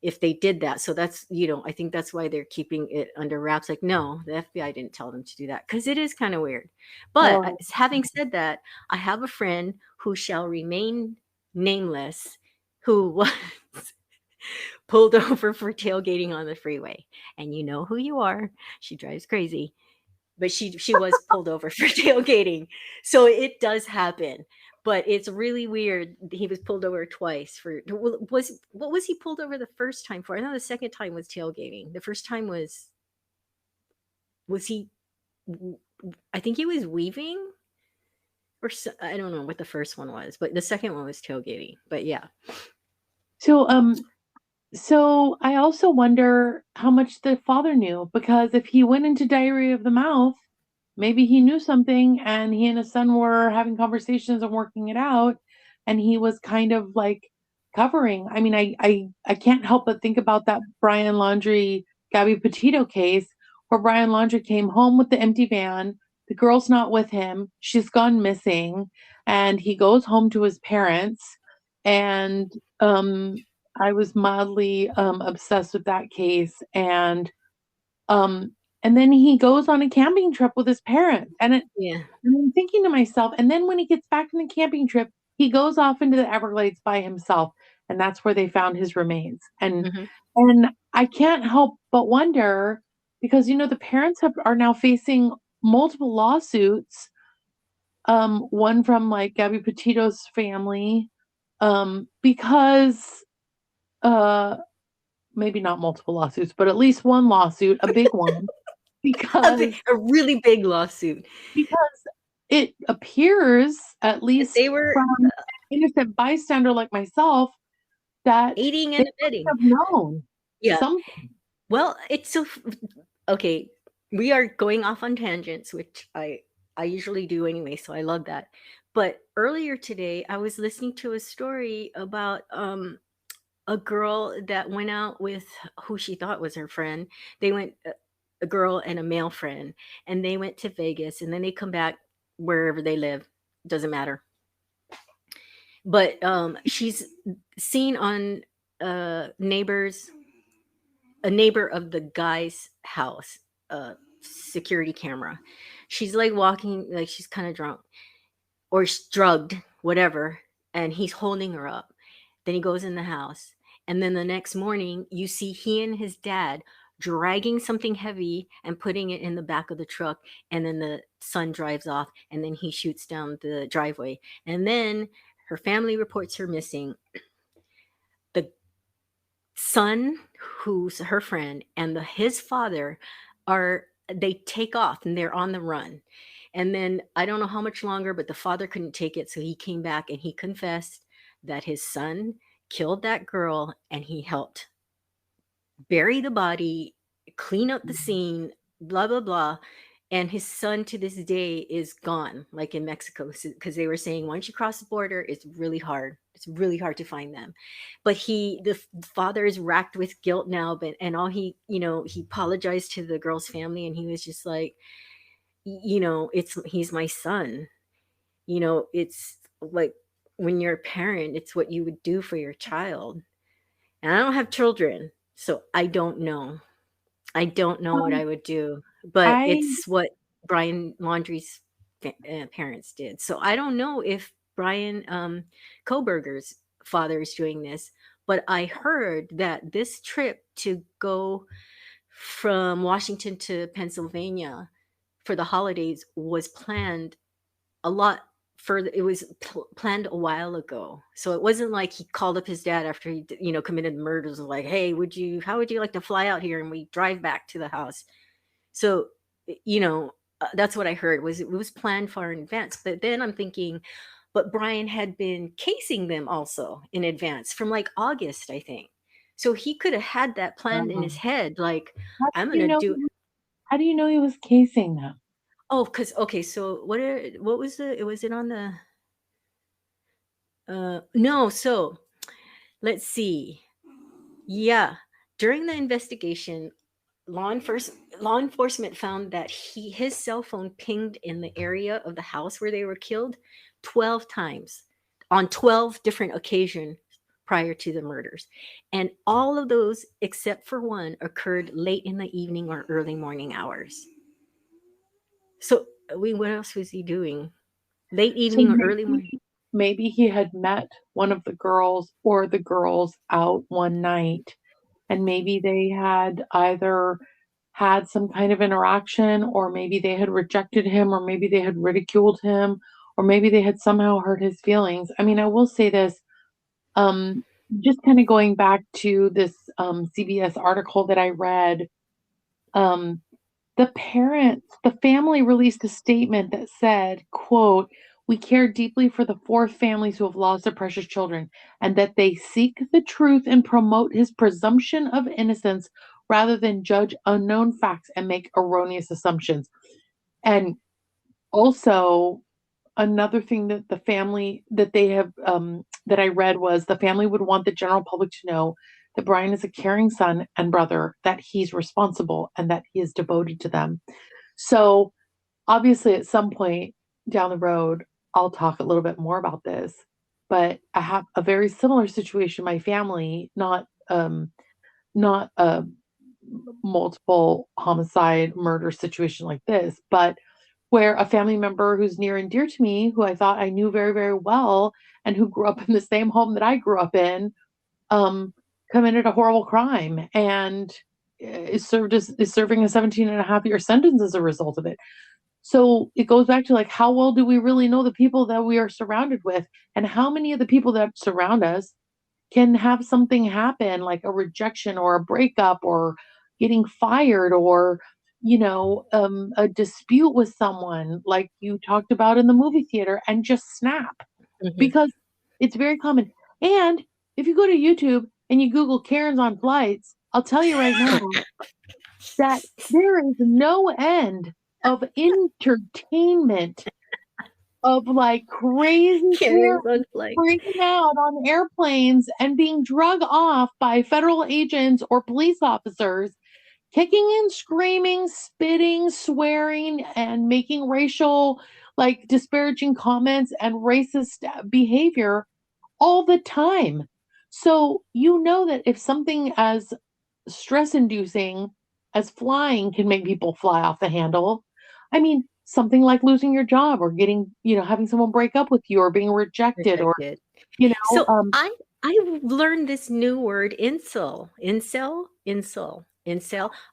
[SPEAKER 2] if they did that. So that's, I think that's why they're keeping it under wraps. Like, no, the FBI didn't tell them to do that because it is kind of weird. But
[SPEAKER 1] Oh,
[SPEAKER 2] having said that, I have a friend who shall remain nameless who was pulled over for tailgating on the freeway. And you know who you are. She drives crazy, but she was pulled over for tailgating. So it does happen. But it's really weird. He was pulled over twice for was what was he pulled over the first time for? I know the second time was tailgating. The first time was he I think he was weaving or I don't know what the first one was, but the second one was tailgating. But yeah.
[SPEAKER 1] so so I also wonder how much the father knew because if he went into diary of the mouth, maybe he knew something and he and his son were having conversations and working it out and he was kind of like covering. I mean, I can't help but think about that Brian Laundrie Gabby Petito case where Brian Laundrie came home with the empty van, the girl's not with him, she's gone missing, and he goes home to his parents and I was mildly obsessed with that case um and then he goes on a camping trip with his parents
[SPEAKER 2] Yeah.
[SPEAKER 1] and I'm thinking to myself, and then when he gets back from the camping trip, he goes off into the Everglades by himself, and that's where they found his remains.
[SPEAKER 2] Hmm.
[SPEAKER 1] And I can't help but wonder because the parents are now facing multiple lawsuits. One from like Gabby Petito's family, because uh maybe not multiple lawsuits, but at least one lawsuit, a big one, because
[SPEAKER 2] A really big lawsuit
[SPEAKER 1] because it appears, at
[SPEAKER 2] that
[SPEAKER 1] least
[SPEAKER 2] they were
[SPEAKER 1] from an innocent bystander like myself, that
[SPEAKER 2] aiding
[SPEAKER 1] they
[SPEAKER 2] and
[SPEAKER 1] must
[SPEAKER 2] abetting.
[SPEAKER 1] have known
[SPEAKER 2] Yeah.
[SPEAKER 1] something.
[SPEAKER 2] Well, it's so okay. We are going off on tangents, which I usually do anyway, so I love that. But earlier today, I was listening to a story about a girl that went out with who she thought was her friend. They went a girl and a male friend, and they went to Vegas, and then they come back wherever they live. Doesn't matter. But she's seen on neighbors a neighbor of the guy's house, security camera. She's like walking, like she's kind of drunk or drugged, whatever, and he's holding her up. Then he goes in the house, and then the next morning, you see he and his dad dragging something heavy and putting it in the back of the truck, and then the son drives off, and then he shoots down the driveway, and then her family reports her missing. The son who's her friend and his father are they take off and they're on the run, and then I don't know how much longer, but the father couldn't take it, so he came back and he confessed that his son killed that girl, and he helped bury the body, clean up the scene, blah blah blah. And his son to this day is gone, like in Mexico, because they were saying once you cross the border, it's really hard. It's really hard to find them. But the father is racked with guilt now. But and all he apologized to the girl's family, and he was just like, he's my son. It's like when you're a parent, it's what you would do for your child. And I don't have children, so I don't know. I don't know what
[SPEAKER 1] Um,
[SPEAKER 2] I would do, but
[SPEAKER 1] I
[SPEAKER 2] it's what Brian Laundrie's parents did. So I don't know if Brian Koberger's father is doing this, but I heard that this trip to go from Washington to Pennsylvania for the holidays was planned a lot further. It was planned a while ago, so it wasn't like he called up his dad after he committed murders and like, hey, how would you like to fly out here and we drive back to the house. So that's what I heard. Was it was planned far in advance. But then I'm thinking, but Brian had been casing them also in advance from like August, I think. So he could have had that planned in his
[SPEAKER 1] um,
[SPEAKER 2] head, like,
[SPEAKER 1] how
[SPEAKER 2] I'm
[SPEAKER 1] do you
[SPEAKER 2] gonna
[SPEAKER 1] know?
[SPEAKER 2] do.
[SPEAKER 1] How do you know he was casing them?
[SPEAKER 2] Oh, because okay, so what was was it on the no, so let's see. Yeah, during the investigation, law enforcement found that his cell phone pinged in the area of the house where they were killed 12 times on 12 different occasions prior to the murders. And all of those except for one occurred late in the evening or early morning hours. So, what else was he doing? Late
[SPEAKER 1] So
[SPEAKER 2] evening or early morning?
[SPEAKER 1] maybe he had met one of the girls or the girls out one night, and maybe they had either had some kind of interaction, or maybe they had rejected him, or maybe they had ridiculed him, or maybe they had somehow hurt his feelings. I mean, I will say this, um, just kind of going back to this CBS article that I read, um, the family released a statement that said, quote, "We care deeply for the four families who have lost their precious children, and that they seek the truth and promote his presumption of innocence rather than judge unknown facts and make erroneous assumptions." And also, another thing that the family that they have that I read was the family would want the general public to know that Brian is a caring son and brother, that he's responsible, and that he is devoted to them. So, obviously, at some point down the road, I'll talk a little bit more about this, but I have a very similar situation in my family, not a multiple homicide murder situation like this, but where a family member who's near and dear to me, who I thought I knew very, very well, and who grew up in the same home that I grew up in, um, committed a horrible crime and is serving a 17 and a half year sentence as a result of it. So it goes back to like, how well do we really know the people that we are surrounded with? And how many of the people that surround us can have something happen, like a rejection or a breakup or getting fired or, a dispute with someone, like you talked about in the movie theater, and just snap,
[SPEAKER 2] Mhm.
[SPEAKER 1] because it's very common. And if you go to YouTube and you Google Karens on flights, I'll tell you right now that there is no end of entertainment of like crazy
[SPEAKER 2] Karen's
[SPEAKER 1] Karens
[SPEAKER 2] on flight.
[SPEAKER 1] freaking out on airplanes and being drug off by federal agents or police officers, kicking and screaming, spitting, swearing, and making racial, like disparaging comments and racist behavior all the time. So, you know that if something as stress inducing as flying can make people fly off the handle, I mean, something like losing your job or getting, having someone break up with you or being rejected or,
[SPEAKER 2] Rejected.
[SPEAKER 1] you know,
[SPEAKER 2] So I learned this new word, incel.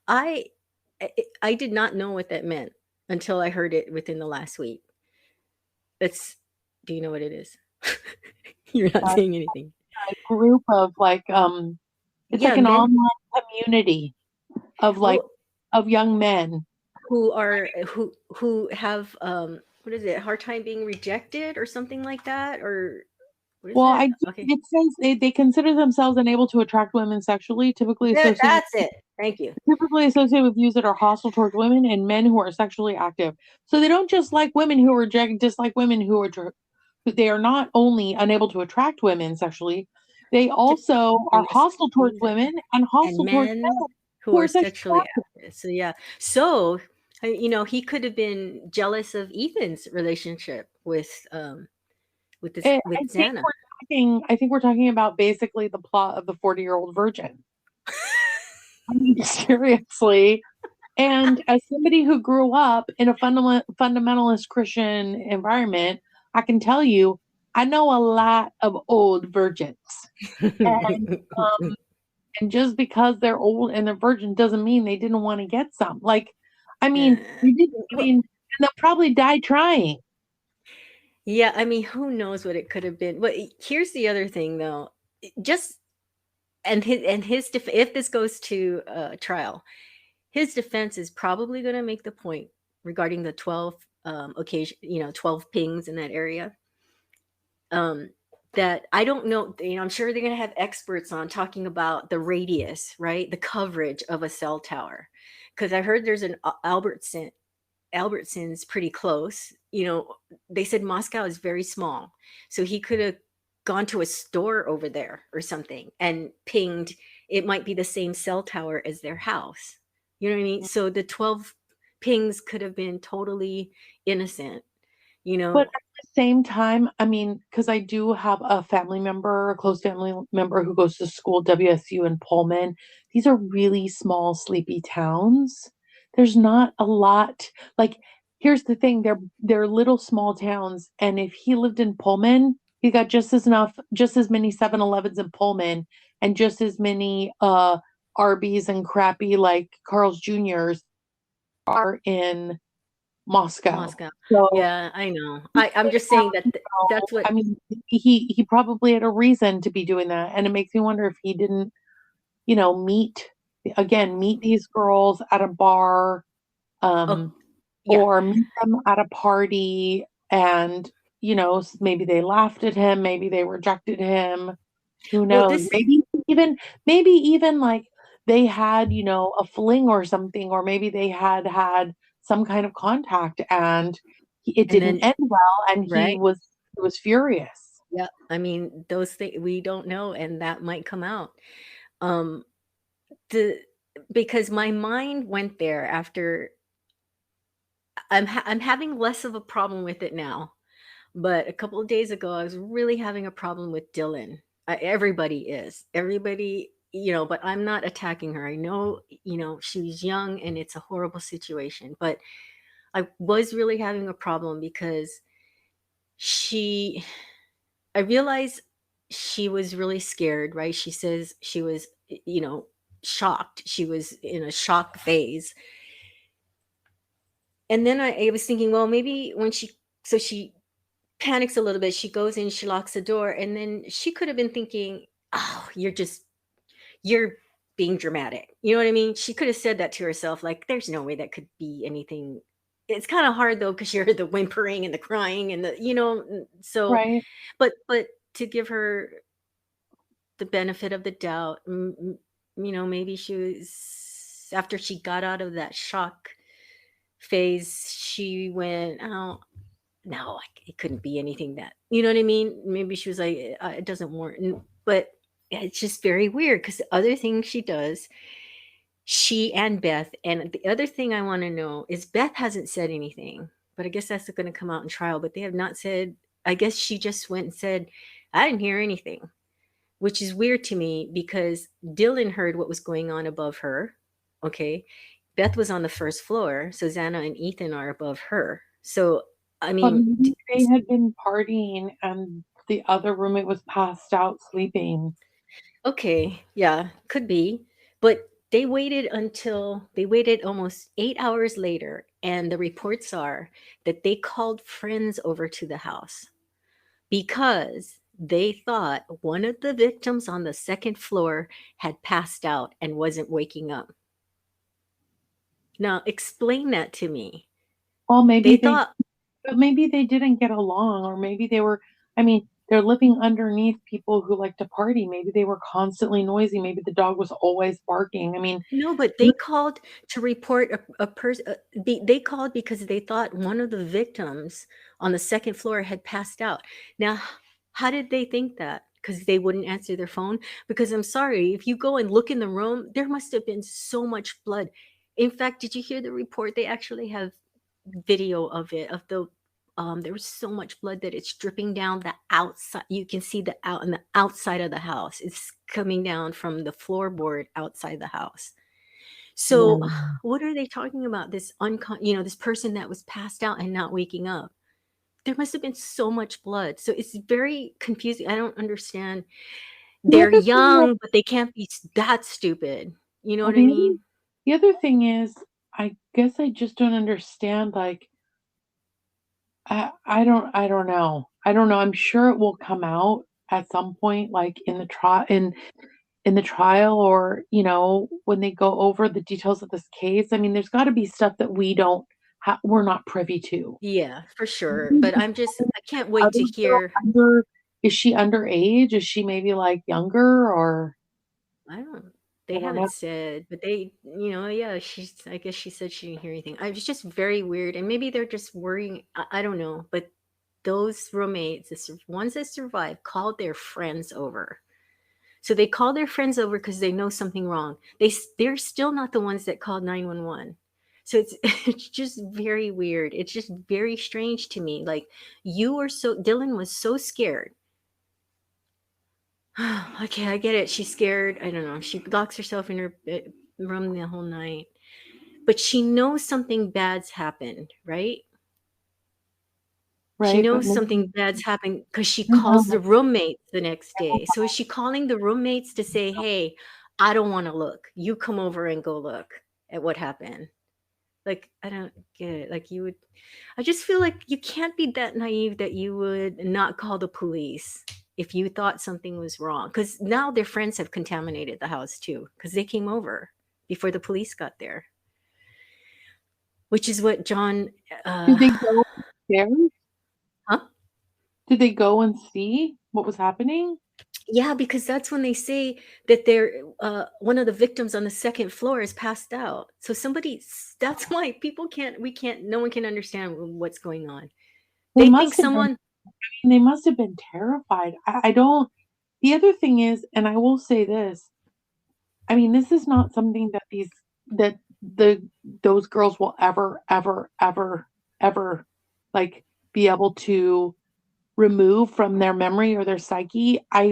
[SPEAKER 2] I I did not know what that meant until I heard it within the last week. It's Do you know what it is? You're not
[SPEAKER 1] a
[SPEAKER 2] saying anything.
[SPEAKER 1] group of like, it's
[SPEAKER 2] Yeah,
[SPEAKER 1] like an
[SPEAKER 2] men
[SPEAKER 1] online community of like,
[SPEAKER 2] oh,
[SPEAKER 1] of young men.
[SPEAKER 2] who have what is it? Hard time being rejected or something like that, or What is
[SPEAKER 1] Well,
[SPEAKER 2] it? Okay.
[SPEAKER 1] it says they consider themselves unable to attract women sexually,
[SPEAKER 2] That's it. Thank you.
[SPEAKER 1] typically associated with views that are hostile towards women and men who are sexually active. So they don't just like women who are dislike women who are they are not only unable to attract women sexually, they also are
[SPEAKER 2] And the
[SPEAKER 1] hostile towards
[SPEAKER 2] things that
[SPEAKER 1] women and
[SPEAKER 2] and
[SPEAKER 1] hostile towards
[SPEAKER 2] men
[SPEAKER 1] men
[SPEAKER 2] who
[SPEAKER 1] who
[SPEAKER 2] are
[SPEAKER 1] are sexually
[SPEAKER 2] sexually
[SPEAKER 1] active.
[SPEAKER 2] active. So yeah. So he could have been jealous of Ethan's relationship with Xana.
[SPEAKER 1] I think we're talking about basically the plot of the 40-year-old virgin. I mean, seriously. And as somebody who grew up in a fundamentalist Christian environment, I can tell you, I know a lot of old virgins. And and just because they're old and they're virgin doesn't mean they didn't want to get some. Like, I mean,
[SPEAKER 2] Uh,
[SPEAKER 1] they did. I
[SPEAKER 2] well,
[SPEAKER 1] mean, and they'll probably die trying.
[SPEAKER 2] yeah, I mean, who knows what it could have been. But here's the other thing, though. Just if this goes to trial, his defense is probably going to make the point regarding the 12 occasion, 12 pings in that area. Um, that I don't know, I'm sure they're going to have experts on talking about the radius, right? The coverage of a cell tower. Because I heard there's an Albertson's pretty close. They said Moscow is very small. So he could have gone to a store over there or something and pinged. It might be the same cell tower as their house. You know what I mean? So the 12 pings could have been totally innocent, you
[SPEAKER 1] But
[SPEAKER 2] know?
[SPEAKER 1] at the same time, I mean, because I do have a family member, a close family member who goes to school, WSU in Pullman. These are really small, sleepy towns. There's not a lot. Like, here's the thing, they're little small towns, and if he lived in Pullman, he got just as many 7-Elevens in Pullman and just as many Arby's and crappy like Carl's Jr.'s are in Moscow.
[SPEAKER 2] Moscow.
[SPEAKER 1] So
[SPEAKER 2] Yeah, I know. I'm just saying that that's what.
[SPEAKER 1] I mean, he probably had a reason to be doing that, and it makes me wonder if he didn't, meet these girls at a bar,
[SPEAKER 2] Oh,
[SPEAKER 1] um,
[SPEAKER 2] yeah.
[SPEAKER 1] or meet them at a party, and maybe they laughed at him, maybe they rejected him. Who
[SPEAKER 2] Well,
[SPEAKER 1] knows?
[SPEAKER 2] this
[SPEAKER 1] Maybe even like they had, a fling or something, or maybe they had some kind of contact, and it
[SPEAKER 2] and
[SPEAKER 1] didn't
[SPEAKER 2] then
[SPEAKER 1] end well, and he
[SPEAKER 2] right.
[SPEAKER 1] was furious.
[SPEAKER 2] Yeah, I mean, those things we don't know, and that might come out. Um, the Because my mind went there after. I'm having less of a problem with it now, but a couple of days ago, I was really having a problem with Dylan. Everybody is. Everybody, but I'm not attacking her. I know, she's young and it's a horrible situation, but I was really having a problem because she I realized she was really scared, right? She says she was, shocked. She was in a shock phase. And then I was thinking, well, maybe so she panics a little bit. She goes in, she locks the door, and then she could have been thinking, oh, you're being dramatic. You know what I mean? She could have said that to herself, like, there's no way that could be anything. It's kind of hard though, because you heard the whimpering and the crying and so,
[SPEAKER 1] Right.
[SPEAKER 2] but to give her the benefit of the doubt. Maybe she was after she got out of that shock phase, she went, "Oh, no, it couldn't be anything that." You know what I mean? Maybe she was like, "It doesn't warrant." But it's just very weird because the other thing she does, she and Beth, and the other thing I want to know is Beth hasn't said anything, but I guess that's going to come out in trial. But they have not said. I guess she just went and said, "I didn't hear anything." Which is weird to me because Dylan heard what was going on above her. Okay. Beth was on the first floor. So Xana and Ethan are above her. So, I
[SPEAKER 1] But
[SPEAKER 2] mean,
[SPEAKER 1] maybe they had been partying and the other roommate was passed out sleeping.
[SPEAKER 2] okay. Yeah, could be. But they waited almost 8 hours later. And the reports are that they called friends over to the house because they thought one of the victims on the second floor had passed out and wasn't waking up. Now, explain that to me.
[SPEAKER 1] Well,
[SPEAKER 2] They thought,
[SPEAKER 1] maybe they didn't get along, or maybe they were. I mean, they're living underneath people who like to party. Maybe they were constantly noisy. Maybe the dog was always barking. I mean,
[SPEAKER 2] No, but they called to report a person. They called because they thought one of the victims on the second floor had passed out. Now, how did they think that? Because they wouldn't answer their phone? Because I'm sorry, if you go and look in the room, there must have been so much blood. In fact, did you hear the report? They actually have video of it, of the there was so much blood that it's dripping down the outside. You can see the out on the outside of the house. It's coming down from the floorboard outside the house. So,
[SPEAKER 1] yeah.
[SPEAKER 2] what are they talking about? This person that was passed out and not waking up. There must have been so much blood. So it's very confusing. I don't understand.
[SPEAKER 1] The
[SPEAKER 2] They're
[SPEAKER 1] other thing that,
[SPEAKER 2] young, but they can't be that stupid. You know
[SPEAKER 1] well,
[SPEAKER 2] what I mean?
[SPEAKER 1] the other thing is, I guess I just don't understand. Like, I don't know. I don't know. I'm sure it will come out at some point, like in the trial, or when they go over the details of this case. I mean, there's got to be stuff that we're not privy to.
[SPEAKER 2] Yeah, for sure.
[SPEAKER 1] Maybe
[SPEAKER 2] But I can't wait
[SPEAKER 1] other
[SPEAKER 2] to
[SPEAKER 1] girl
[SPEAKER 2] hear.
[SPEAKER 1] under is she underage? Is she maybe like younger, or
[SPEAKER 2] I don't
[SPEAKER 1] I
[SPEAKER 2] they
[SPEAKER 1] don't
[SPEAKER 2] haven't
[SPEAKER 1] know.
[SPEAKER 2] said, but yeah, I guess she said she didn't hear anything. I was just very weird, and maybe they're just worrying. I don't know, but those roommates, ones that survived, called their friends over. So they call their friends over because they know something wrong. They're still not the ones that called 911. So it's it's just very weird. It's just very strange to me. Like, Dylan was so scared. Okay, I get it. She's scared. I don't know. She locks herself in her room the whole night, but she knows something bad's happened, right? She
[SPEAKER 1] Right, but
[SPEAKER 2] knows
[SPEAKER 1] maybe
[SPEAKER 2] something bad's happened because she
[SPEAKER 1] I
[SPEAKER 2] calls
[SPEAKER 1] know.
[SPEAKER 2] the roommates the next day. So is she calling the roommates to say, "Hey, I don't want to look. You come over and go look at what happened." Like, I don't get it. Like, I just feel like you can't be that naive that you would not call the police if you thought something was wrong. Because now their friends have contaminated the house too, because they came over before the police got there, which is what John,
[SPEAKER 1] Did
[SPEAKER 2] uh,
[SPEAKER 1] they go upstairs?
[SPEAKER 2] huh?
[SPEAKER 1] Did they go and see what was happening?
[SPEAKER 2] Yeah, because that's when they say that one of the victims on the second floor is passed out. So that's why no one can understand what's going on.
[SPEAKER 1] They
[SPEAKER 2] They think
[SPEAKER 1] must have been
[SPEAKER 2] someone,
[SPEAKER 1] they must have been terrified. I don't The other thing is, and I will say this, I mean, this is not something that those girls will ever, ever, ever, ever, like, be able to remove from their memory or their psyche. I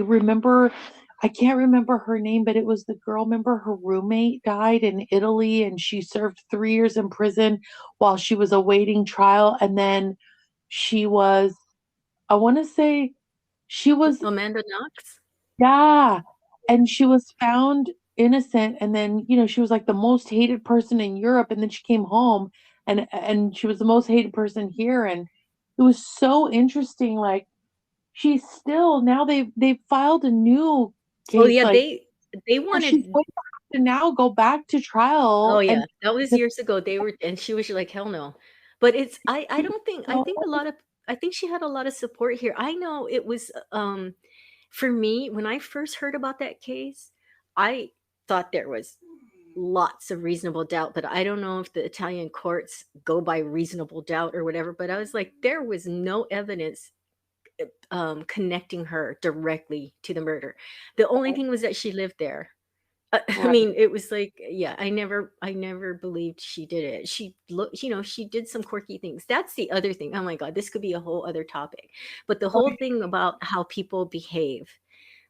[SPEAKER 1] can't remember her name, but it was the girl. Remember, her roommate died in Italy and she served 3 years in prison while she was awaiting trial. And then she was, I want to say, she was,
[SPEAKER 2] Amanda Knox.
[SPEAKER 1] yeah, and she was found innocent. And then, she was like the most hated person in Europe. And then she came home and she was the most hated person here. And it was so interesting. Like, she's still now they've filed a new
[SPEAKER 2] Oh
[SPEAKER 1] case,
[SPEAKER 2] yeah,
[SPEAKER 1] like,
[SPEAKER 2] they
[SPEAKER 1] where she's
[SPEAKER 2] wanted.
[SPEAKER 1] going to have to now go back to
[SPEAKER 2] Oh
[SPEAKER 1] trial, and
[SPEAKER 2] yeah, that was years ago. And she was like, hell no. But I don't think,
[SPEAKER 1] so
[SPEAKER 2] I think she had a lot of support here. I know it was, for me, when I first heard about that case, I thought there was lots of reasonable doubt, but I don't know if the Italian courts go by reasonable doubt or whatever. But I was like, there was no evidence connecting her directly to the murder. The only thing was that she lived there. I
[SPEAKER 1] right.
[SPEAKER 2] mean, it was like, yeah, I never believed she did it. She did some quirky things. That's the other thing. Oh my God, this could be a whole other topic. But the whole thing about how people behave,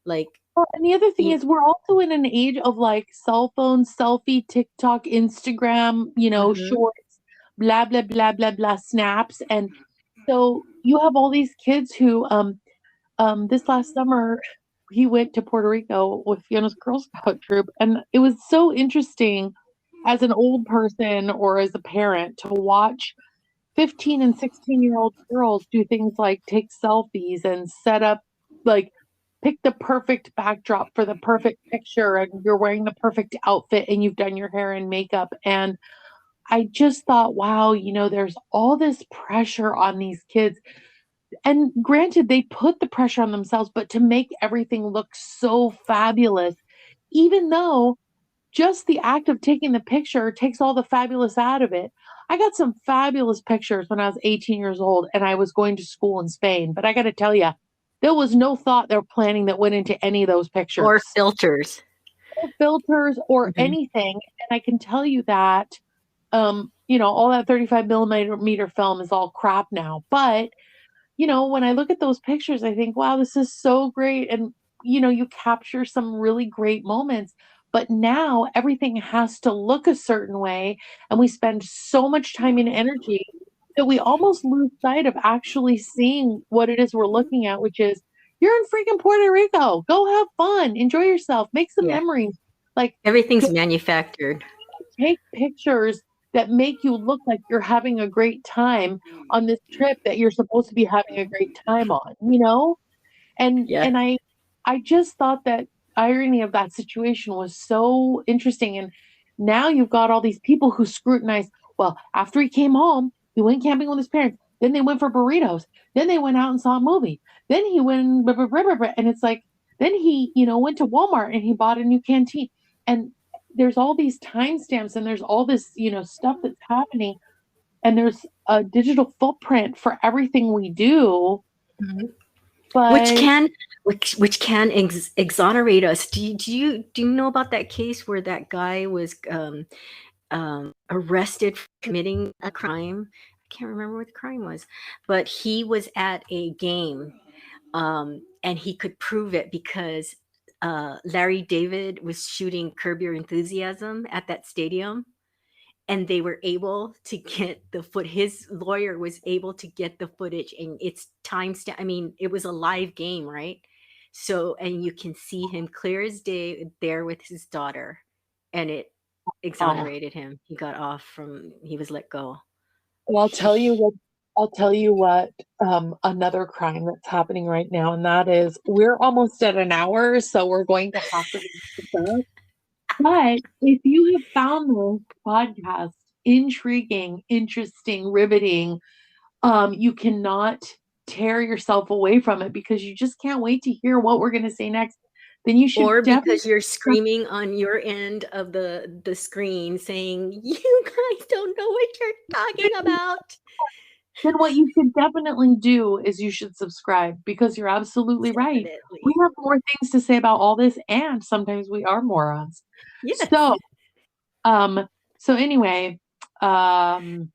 [SPEAKER 2] like,
[SPEAKER 1] Well, and the other thing
[SPEAKER 2] you,
[SPEAKER 1] is, we're also in an age of like cell phones, selfie, TikTok, Instagram,
[SPEAKER 2] mhm.
[SPEAKER 1] shorts, blah blah blah blah blah, snaps. And so you have all these kids who this last summer he went to Puerto Rico with Fiona's Girl Scout troop, and it was so interesting as an old person or as a parent to watch 15 and 16-year-old girls do things like take selfies and set up, like, pick the perfect backdrop for the perfect picture, and you're wearing the perfect outfit and you've done your hair and makeup. And I just thought, wow, there's all this pressure on these kids And granted, they put the pressure on themselves, but to make everything look so fabulous, even though just the act of taking the picture takes all the fabulous out of it. I got some fabulous pictures when I was 18 years old and I was going to school in Spain. But I got to tell you, there was no thought or planning that went into any of those
[SPEAKER 2] Or
[SPEAKER 1] pictures,
[SPEAKER 2] filters.
[SPEAKER 1] or filters or
[SPEAKER 2] Mhm.
[SPEAKER 1] anything. And I can tell you that, all that 35 millimeter film is all crap now. But when I look at those pictures, I think, wow, this is so great. And, you capture some really great moments. But now everything has to look a certain way. And we spend so much time and energy that we almost lose sight of actually seeing what it is we're looking at, which is you're in freaking Puerto Rico. Go have fun, enjoy yourself, make some
[SPEAKER 2] Yeah.
[SPEAKER 1] memories. Like,
[SPEAKER 2] Everything's manufactured.
[SPEAKER 1] take pictures that make you look like you're having a great time on this trip that you're supposed to be having a great time on. And
[SPEAKER 2] Yeah.
[SPEAKER 1] and I just thought that irony of that situation was so interesting. And now you've got all these people who scrutinize, well, after he came home, he went camping with his parents, then they went for burritos, then they went out and saw a movie, then he went blah, blah, blah, blah, blah. And it's like, then he, went to Walmart and he bought a new canteen. And there's all these timestamps and there's all this, stuff that's happening. And there's a digital footprint for everything we do.
[SPEAKER 2] Mhm. Which
[SPEAKER 1] But
[SPEAKER 2] can exonerate us. Do you know about that case where that guy was arrested for committing a crime? I can't remember what the crime was, but he was at a game, and he could prove it because Larry David was shooting Curb Your Enthusiasm at that stadium, and they were able to get the foot his lawyer was able to get the footage, and it's timestamp. I mean, it was a live game, right? So, and you can see him clear as day there with his daughter, and it
[SPEAKER 1] oh,
[SPEAKER 2] exonerated him. He got off from he was let go.
[SPEAKER 1] well, I'll tell you what, another crime that's happening right now, and that is we're almost at an hour, so we're going to have to wrap this up. But if you have found this podcast intriguing, interesting, riveting, you cannot tear yourself away from it because you just can't wait to hear what we're going to say next. Then you should
[SPEAKER 2] Or
[SPEAKER 1] definitely.
[SPEAKER 2] because you're screaming on your end of the screen saying, "You guys don't know what you're talking about."
[SPEAKER 1] Then what you should definitely do is you should subscribe because you're absolutely right. We
[SPEAKER 2] Definitely.
[SPEAKER 1] have more things to say about all this, and sometimes we are morons.
[SPEAKER 2] Yes.
[SPEAKER 1] So, um, so anyway, um,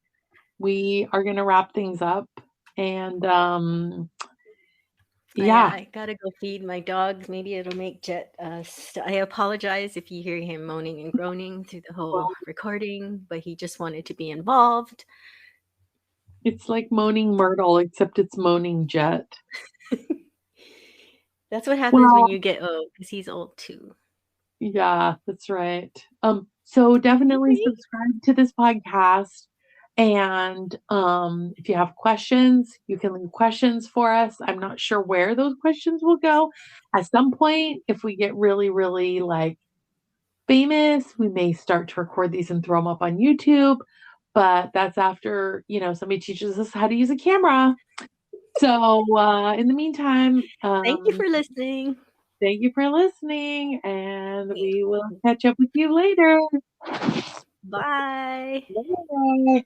[SPEAKER 1] we are gonna wrap things up, and yeah,
[SPEAKER 2] I gotta go feed my dog. Maybe it'll make Jet. I apologize if you hear him moaning and groaning through the whole
[SPEAKER 1] well,
[SPEAKER 2] recording, but he just wanted to be involved.
[SPEAKER 1] it's like moaning Myrtle, except it's moaning Jet.
[SPEAKER 2] That's what happens when
[SPEAKER 1] Well,
[SPEAKER 2] you get old, because he's old too.
[SPEAKER 1] yeah, that's right. So definitely
[SPEAKER 2] Okay.
[SPEAKER 1] subscribe to this podcast. And if you have questions, you can leave questions for us. I'm not sure where those questions will go. At some point, if we get really, really like famous, we may start to record these and throw them up on YouTube. But that's after, somebody teaches us how to use a camera. So in the meantime,
[SPEAKER 2] Thank you for listening.
[SPEAKER 1] thank you for listening, and we will catch up with you later.
[SPEAKER 2] Bye.
[SPEAKER 1] Bye.